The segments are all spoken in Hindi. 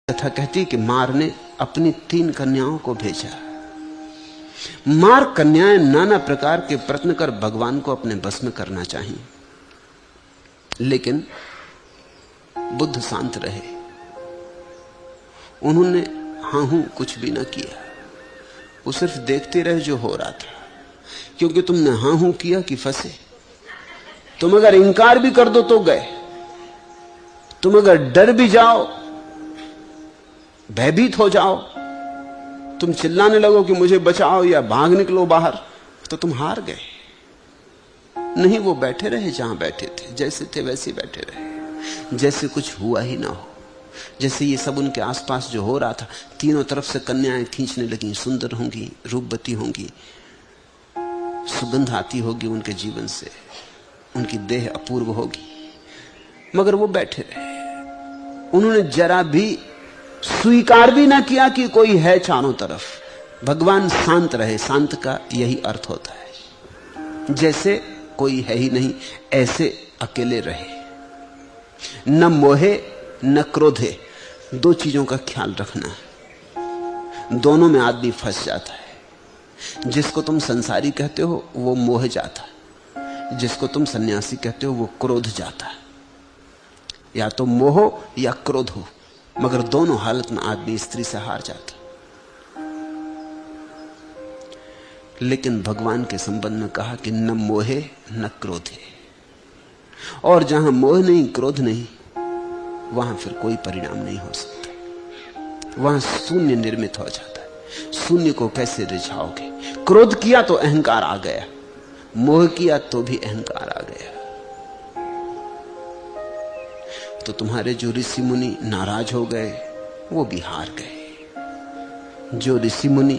कथा कहती कि मार ने अपनी 3 कन्याओं को भेजा। मार कन्याएं नाना प्रकार के प्रयत्न कर भगवान को अपने बस में करना चाहिए, लेकिन बुद्ध शांत रहे। उन्होंने हां हूं कुछ भी ना किया, वो सिर्फ देखते रहे जो हो रहा था। क्योंकि तुमने हां हूं किया कि फंसे। तुम अगर इंकार भी कर दो तो गए, तुम अगर डर भी जाओ, भयभीत हो जाओ, तुम चिल्लाने लगो कि मुझे बचाओ या भाग निकलो बाहर, तो तुम हार गए। नहीं, वो बैठे रहे जहां बैठे थे, जैसे थे वैसे बैठे रहे, जैसे कुछ हुआ ही ना हो। जैसे ये सब उनके आसपास जो हो रहा था, तीनों तरफ से कन्याएं खींचने लगी, सुंदर होंगी, रूपवती होंगी, सुगंध आती होगी उनके जीवन से, उनकी देह अपूर्व होगी, मगर वो बैठे रहे। उन्होंने जरा भी स्वीकार भी ना किया कि कोई है चारों तरफ। भगवान शांत रहे। शांत का यही अर्थ होता है, जैसे कोई है ही नहीं, ऐसे अकेले रहे। न मोहे न क्रोधे, 2 चीजों का ख्याल रखना है। दोनों में आदमी फंस जाता है। जिसको तुम संसारी कहते हो वो मोह जाता है, जिसको तुम सन्यासी कहते हो वो क्रोध जाता है। या तो मोह या क्रोध हो, मगर दोनों हालत में आदमी स्त्री से हार जाता। लेकिन भगवान के संबंध में कहा कि न मोहे न क्रोधे, और जहां मोह नहीं, क्रोध नहीं, वहां फिर कोई परिणाम नहीं हो सकता। वहां शून्य निर्मित हो जाता है। शून्य को कैसे रिझाओगे? क्रोध किया तो अहंकार आ गया, मोह किया तो भी अहंकार आ गया। तो तुम्हारे जो ऋषि मुनि नाराज हो गए वो भी हार गए। जो ऋषि मुनि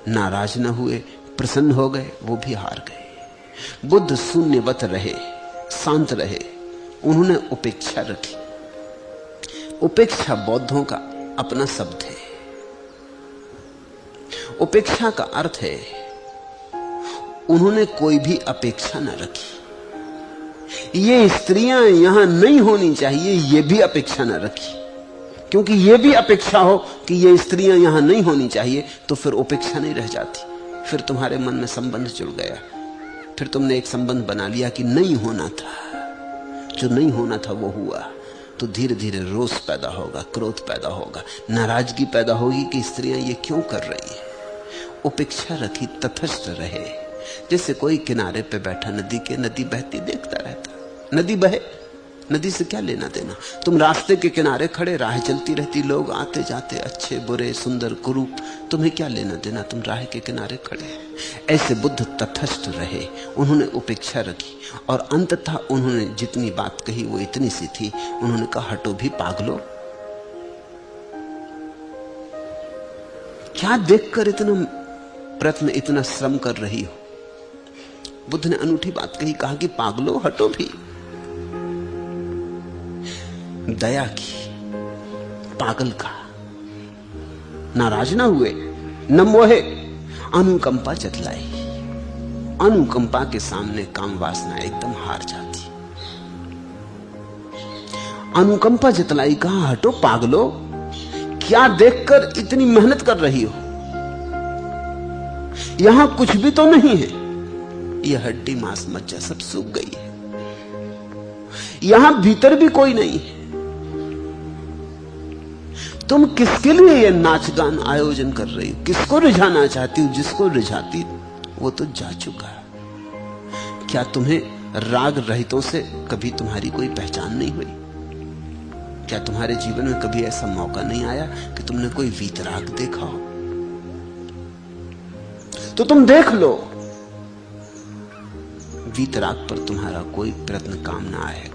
नाराज न हुए, प्रसन्न हो गए, वो भी हार गए। बुद्ध शून्यवत रहे, शांत रहे। उन्होंने उपेक्षा रखी। उपेक्षा बौद्धों का अपना शब्द है। उपेक्षा का अर्थ है उन्होंने कोई भी अपेक्षा न रखी। ये स्त्रियां यहां नहीं होनी चाहिए, ये भी अपेक्षा न रखी। क्योंकि ये भी अपेक्षा हो कि ये स्त्रियां यहां नहीं होनी चाहिए, तो फिर उपेक्षा नहीं रह जाती। फिर तुम्हारे मन में संबंध जुड़ गया, फिर तुमने एक संबंध बना लिया कि नहीं होना था। जो नहीं होना था वो हुआ, तो धीरे धीरे रोष पैदा होगा, क्रोध पैदा होगा, नाराजगी पैदा होगी कि स्त्रियां ये क्यों कर रही हैं। उपेक्षा रखी, तटस्थ रहे। जैसे कोई किनारे पे बैठा नदी के, नदी बहती देखता रहता। नदी बहे, नदी से क्या लेना देना। तुम रास्ते के किनारे खड़े, राह चलती रहती, लोग आते जाते, अच्छे बुरे सुंदर कुरूप, तुम्हें क्या लेना देना, तुम राह के किनारे खड़े। ऐसे बुद्ध तटस्थ रहे, उन्होंने उपेक्षा रखी, और अंततः उन्होंने जितनी बात कही वो इतनी सी थी। उन्होंने कहा, हटो भी पागलो, क्या देखकर इतना प्रयत्न, इतना श्रम कर रही हो। बुद्ध ने अनूठी बात कही, कहा कि पागलो हटो भी। दया की, पागल का, नाराज ना हुए, न मोहे, अनुकंपा जतलाई। अनुकंपा के सामने काम वासना एकदम हार जाती। अनुकंपा जतलाई, कहा हटो पागलो, क्या देखकर इतनी मेहनत कर रही हो। यहां कुछ भी तो नहीं है, यह हड्डी मांस मज्जा सब सूख गई है। यहां भीतर भी कोई नहीं है। तुम किसके लिए यह नाच गान आयोजन कर रही हो? किसको रिझाना चाहती हो? जिसको रिझाती वो तो जा चुका है। क्या तुम्हें राग रहितों से कभी तुम्हारी कोई पहचान नहीं हुई? क्या तुम्हारे जीवन में कभी ऐसा मौका नहीं आया कि तुमने कोई वीतराग देखा हो? तो तुम देख लो, वीतराग पर तुम्हारा कोई प्रयत्न काम ना आएगा।